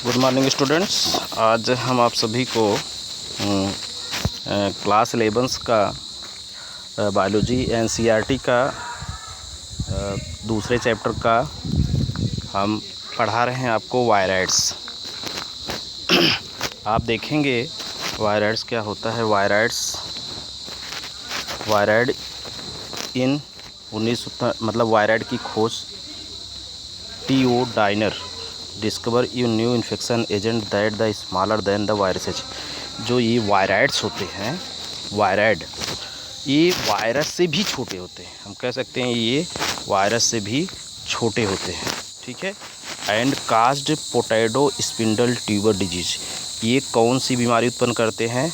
Good morning students. आज हम आप सभी को क्लास 11 का बायोलॉजी एनसीईआरटी का दूसरे चैप्टर का हम पढ़ा रहे हैं आपको वायराइड्स। आप देखेंगे वायराइड्स क्या होता है। वायराइड इन 19 वायराइड की खोज T.O. Dinar discover you new infection agent that the smaller than the viruses. जो ये वायराइड्स होते हैं, वायराइड ये वायरस से भी छोटे होते हैं। हम कह सकते हैं ये वायरस से भी छोटे होते हैं, ठीक है। And caused potato spindle tuber disease. ये कौन सी बीमारी उत्पन्न करते हैं?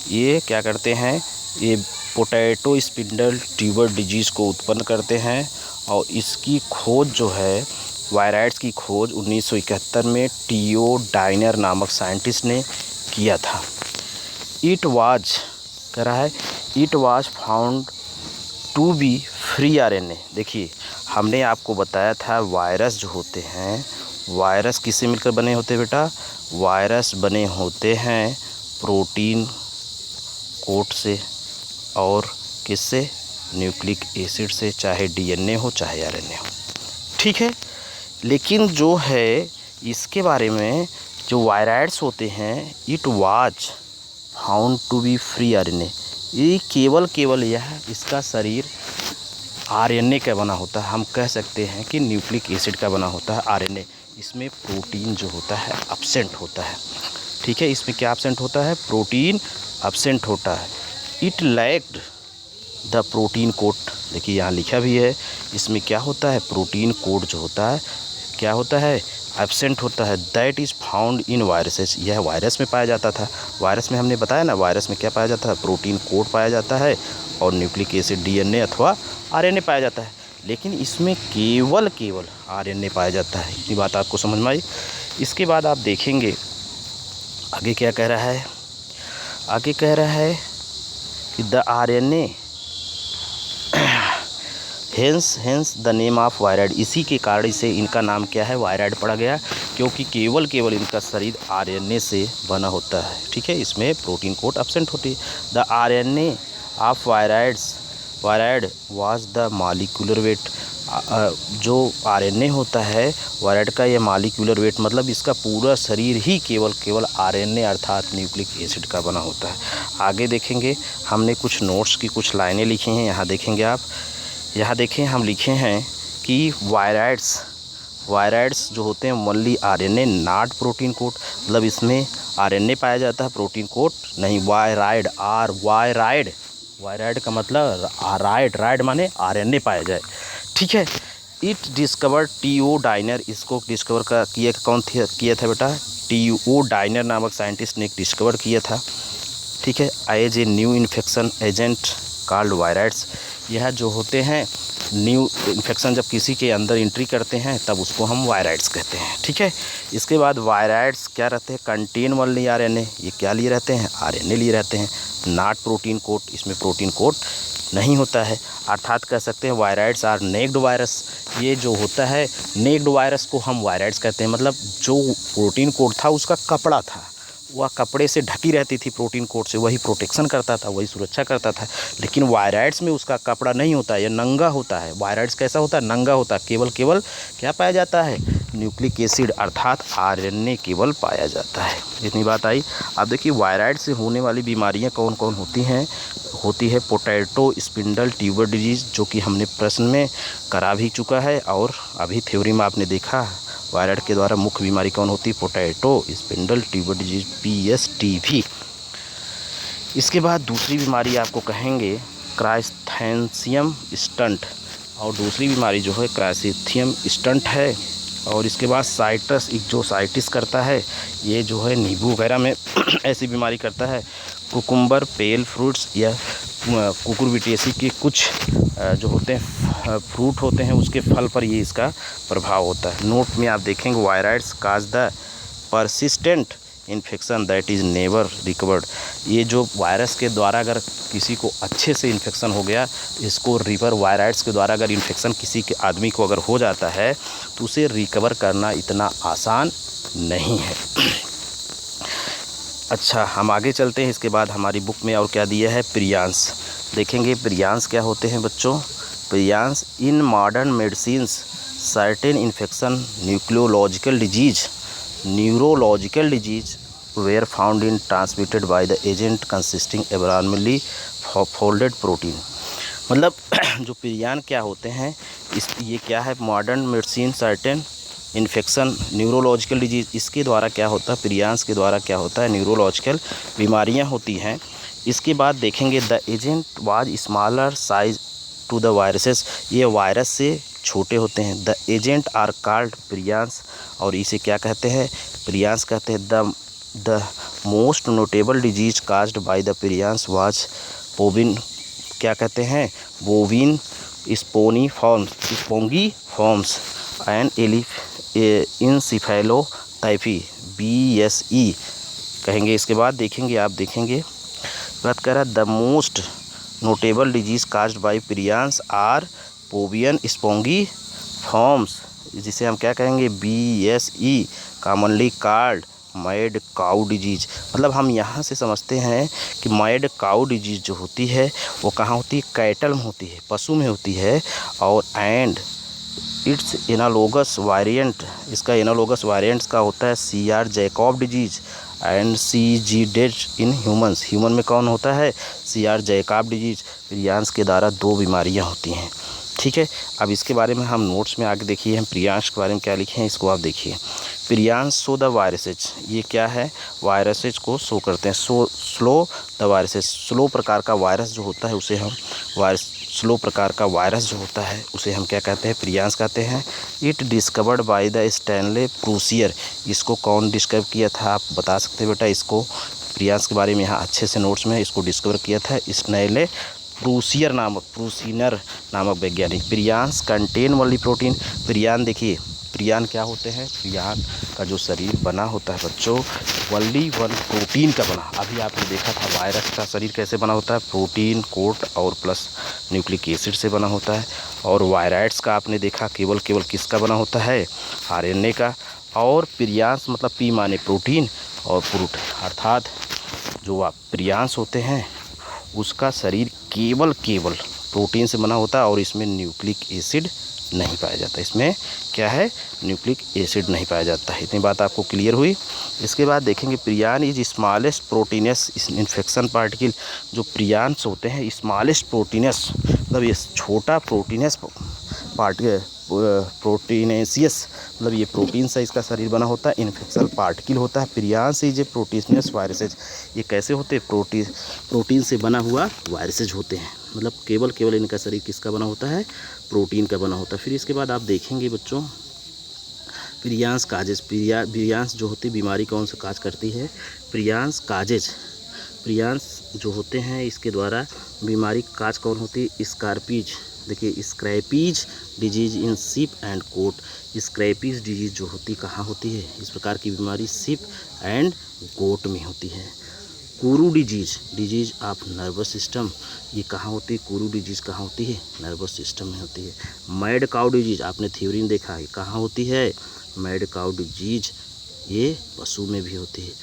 ये क्या करते हैं? ये पोटैटो स्पिंडल ट्यूबर डिजीज़ को उत्पन्न करते हैं। और इसकी खोज जो है, वायराइड्स की खोज 1971 में T.O. डाइनर नामक साइंटिस्ट ने किया था। It was found to be free RNA। देखिए, हमने आपको बताया था वायरस जो होते हैं, वायरस किससे मिलकर बने होते हैं बेटा? वायरस बने होते हैं प्रोटीन कोट से और किससे? न्यूक्लिक एसिड से, चाहे DNA हो चाहे RNA हो, ठीक है। लेकिन जो है इसके बारे में, जो वायराइड्स होते हैं, it was found to be free RNA। ये केवल यह इसका शरीर RNA का बना होता है। हम कह सकते हैं कि न्यूक्लिक एसिड का बना होता है RNA। इसमें प्रोटीन जो होता है एब्सेंट होता है, ठीक है। इसमें क्या एब्सेंट होता है? प्रोटीन एब्सेंट होता है। It lacked the protein coat. देखिए यहाँ लिखा भी है, इसमें क्या होता है? प्रोटीन कोड जो होता है क्या होता है? एब्सेंट होता है। That is found in viruses. यह वायरस में पाया जाता था। वायरस में हमने बताया ना, वायरस में क्या पाया जाता है? प्रोटीन कोड पाया जाता है और न्यूक्लिक एसिड DNA अथवा RNA पाया जाता है। लेकिन इसमें केवल RNA पाया जाता है। इतनी बात आपको समझ में आई। इसके बाद आप देखेंगे आगे क्या कह रहा है। आगे कह रहा है कि the RNA hence the name of wired. इसी के कारण से इनका नाम क्या है? वायराइड पड़ा गया, क्योंकि केवल इनका शरीर RNA से बना होता है, ठीक है। इसमें प्रोटीन कोड एब्सेंट होती है। The RNA of wired was the molecular weight. जो RNA होता है वायराइड का, ये मॉलिक्यूलर वेट मतलब इसका पूरा शरीर ही केवल RNA अर्थात न्यूक्लिक एसिड का बना होता है। आगे देखेंगे, हमने कुछ नोट्स की कुछ लाइनें लिखी हैं, यहाँ देखेंगे आप। यहाँ देखें, हम लिखे हैं कि वायराइड्स जो होते हैं only RNA not protein code. मतलब इसमें RNA पाया जाता है, प्रोटीन कोड नहीं। वायराइड का मतलब राइड माने RNA पाया जाए, ठीक है। It discover T.O. डाइनर। इसको डिस्कवर कौन किया था बेटा? T.O. डाइनर नामक साइंटिस्ट ने डिस्कवर किया था, ठीक है। As a new infection agent called viroids. यह जो होते हैं न्यू इन्फेक्शन, जब किसी के अंदर एंट्री करते हैं तब उसको हम वायराइड्स कहते हैं, ठीक है। इसके बाद वायराइड्स क्या रहते हैं? Contain only RNA। ये क्या लिए रहते हैं? RNA लिए रहते हैं, नॉट प्रोटीन कोड। इसमें प्रोटीन कोड नहीं होता है। अर्थात कह सकते हैं वायराइड्स आर नेक्ड वायरस। ये जो होता है नेक्ड वायरस को हम वायराइड्स कहते हैं। मतलब जो प्रोटीन कोड था उसका कपड़ा था, वह कपड़े से ढकी रहती थी प्रोटीन कोड से, वही प्रोटेक्शन करता था, वही सुरक्षा करता था। लेकिन वायराइड्स में उसका कपड़ा नहीं होता है, यह नंगा होता है। वायराइड्स कैसा होता है? नंगा होता है। केवल क्या पाया जाता है? न्यूक्लिक एसिड अर्थात RNA केवल पाया जाता है। इतनी बात आई। अब देखिए वायराइड से होने वाली बीमारियां कौन कौन होती हैं। होती है पोटैटो स्पिंडल ट्यूबर डिजीज़, जो कि हमने प्रश्न में करा भी चुका है और अभी थ्योरी में आपने देखा वायराइड के द्वारा मुख्य बीमारी कौन होती है? Potato spindle tuber disease, PSTV। इसके बाद दूसरी बीमारी आपको कहेंगे क्राइस्थेंसियम स्टंट, और दूसरी बीमारी जो है क्राइस्थेंसियम स्टंट है। और इसके बाद साइटस इक्जोसाइटिस करता है, ये जो है नींबू वगैरह में ऐसी बीमारी करता है। कुकुम्बर पेल फ्रूट्स या कुकुरबिटेसी के कुछ जो होते हैं फ्रूट होते हैं, उसके फल पर ये इसका प्रभाव होता है। नोट में आप देखेंगे viroids cause the persistent infection that is never recovered. ये जो वायरस के द्वारा अगर किसी को अच्छे से इन्फेक्शन हो गया, इसको रिवर वायराइड्स के द्वारा अगर इन्फेक्शन किसी के आदमी को अगर हो जाता है तो उसे रिकवर करना इतना आसान नहीं है। अच्छा, हम आगे चलते हैं। इसके बाद हमारी बुक में और क्या दिया है, प्रियांस देखेंगे। प्रियांस क्या होते हैं बच्चों? Prions in modern medicines certain infection neurological disease were found in transmitted by the agent consisting abnormally folded protein. मतलब जो प्रियान क्या होते हैं, ये क्या है, modern medicine certain infection neurological disease, इसके द्वारा क्या होता है, प्रियांस के द्वारा क्या होता है, न्यूरोलॉजिकल बीमारियां होती हैं। इसके बाद देखेंगे the agent was smaller size to the viruses, ये वायरस से छोटे होते हैं। The agent are called prions, और इसे क्या कहते हैं, प्रियांस कहते हैं। The most notable disease caused by the prions was bovine, क्या कहते हैं, bovine spongiform and encephalopathy BSE कहेंगे। इसके बाद देखेंगे, आप देखेंगे बात कर रहा है the most notable disease caused by prions are bovine spongiform, जिसे हम क्या कहेंगे, BSE commonly called mad cow disease. मतलब हम यहाँ से समझते हैं कि मैड काउ डिजीज जो होती है वो कहाँ होती है, कैटल में होती है, पशु में होती है। और एंड इट्स एनालोगस वेरिएंट, इसका एनालोगस वेरिएंट्स का होता है CR Jakob disease and CG डेट इन ह्यूमन में कौन होता है, CR जैकब डिजीज। प्रियांस के द्वारा 2 बीमारियाँ होती हैं। ठीक है, अब इसके बारे में हम नोट्स में आगे देखिए, हम प्रियांस के बारे में क्या लिखे हैं, इसको आप देखिए। प्रियांस शो द वायरसेज, ये क्या है, वायरसेज को शो करते हैं। स्लो द वायरसेज, स्लो प्रकार का वायरस जो होता है उसे हम स्लो प्रकार का वायरस जो होता है उसे हम क्या कहते हैं, प्रियांस कहते हैं। It discovered by the Stanley Prusiner, इसको कौन डिस्कवर किया था, आप बता सकते हैं बेटा। इसको प्रियांस के बारे में यहाँ अच्छे से नोट्स में इसको डिस्कवर किया था स्टैनले प्रूसिनर नामक वैज्ञानिक। Prions contain only protein, Priyan देखिए, प्रियान क्या होते हैं, प्रियान का जो शरीर बना होता है बच्चों, ओनली वन प्रोटीन का बना। अभी आपने देखा था वायरस का शरीर कैसे बना होता है, प्रोटीन कोट और प्लस न्यूक्लिक एसिड से बना होता है। और वायराइड्स का आपने देखा केवल किसका बना होता है, RNA का। और प्रियांस मतलब पी माने प्रोटीन और फ्रूट, अर्थात जो प्रियांस होते हैं उसका शरीर केवल प्रोटीन से बना होता है और इसमें न्यूक्लिक एसिड नहीं पाया जाता। इसमें क्या है, न्यूक्लिक एसिड नहीं पाया जाता है। इतनी बात आपको क्लियर हुई। इसके बाद देखेंगे Priyan is smallest proteins infection particle, जो प्रियांस होते हैं स्मॉलेस्ट प्रोटीनस, मतलब ये छोटा प्रोटीनस प्रोटीनेसियस, मतलब ये प्रोटीन से इसका शरीर बना होता है, इन्फेक्शन पार्टिकल होता है। Prions is a proteinaceous viruses, ये कैसे होते हैं, प्रोटीन से बना हुआ वायरसेज होते हैं। मतलब केवल इनका शरीर किसका बना होता है, प्रोटीन का बना होता है। फिर इसके बाद आप देखेंगे बच्चों प्रियांस काजेज, प्रियांस जो होती है बीमारी कौन सा काज करती है, प्रियांस काजेज, प्रियांस जो होते हैं इसके द्वारा बीमारी काज कौन होती है, स्कारपीज। देखिए scrapie disease in sheep and goat, scrapie disease जो होती कहाँ होती है, इस प्रकार की बीमारी शिप एंड गोट में होती है। Kuru disease of nervous system, ये कहाँ होती है, कुरू डिजीज कहाँ होती है, नर्वस सिस्टम में होती है। मैड काउ डिजीज आपने थ्योरी में देखा है कहाँ होती है, मैड काउ डिजीज ये पशु में भी होती है।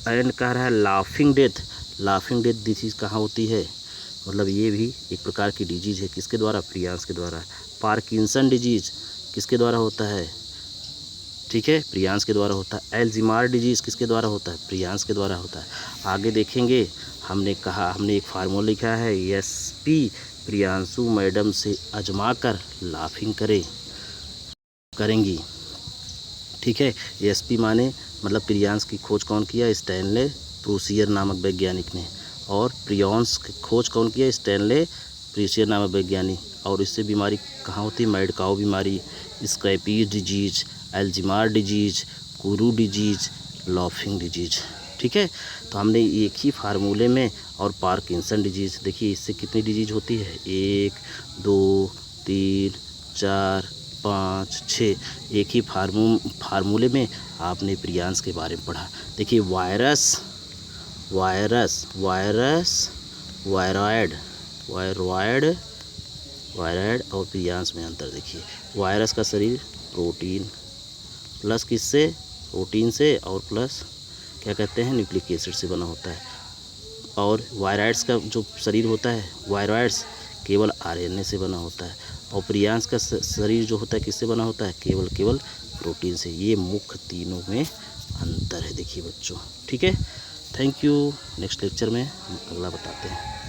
एंड कह रहा है लाफिंग डेथ डिजीज कहाँ होती है, मतलब ये भी एक प्रकार की डिजीज है, किसके द्वारा, प्रियांस के द्वारा। पार्किंसन डिजीज किसके द्वारा होता है, ठीक है, प्रियांस के द्वारा होता है। एल्जीमार डिजीज किसके द्वारा होता है, प्रियांस के द्वारा होता है। आगे देखेंगे, हमने एक फार्मूला लिखा है, SP प्रियांशु मैडम से आजमा कर लाफिंग करेंगी। ठीक है, SP माने मतलब प्रियांस की खोज कौन किया, स्टैनले प्रूसियर नामक वैज्ञानिक ने। और प्रियांस की खोज कौन किया, स्टैनले प्रूसियर नामक वैज्ञानिक। और इससे बीमारी कहाँ होती है, मैड काउ बीमारी, scrapie disease, Alzheimer disease, kuru disease, laughing disease. ठीक है, तो हमने एक ही फार्मूले में, और पार्किंसन डिजीज देखिए इससे कितनी डिजीज होती है, 1 2 3 4 5, 6 एक ही फार्मूले में आपने प्रियांश के बारे में पढ़ा। देखिए वायरस, वायरॉयड और प्रियांश में अंतर देखिए। वायरस का शरीर प्रोटीन प्लस किससे, प्रोटीन से, और प्लस क्या कहते हैं, न्यूक्लिक एसिड से बना होता है। और वायरॉयड्स का जो शरीर होता है, वायरॉयड्स केवल आरएनए से बना होता है। और प्रियांश का शरीर जो होता है किससे बना होता है, केवल प्रोटीन से। ये मुख्य तीनों में अंतर है देखिए बच्चों। ठीक है, थैंक यू। नेक्स्ट लेक्चर में हम अगला बताते हैं।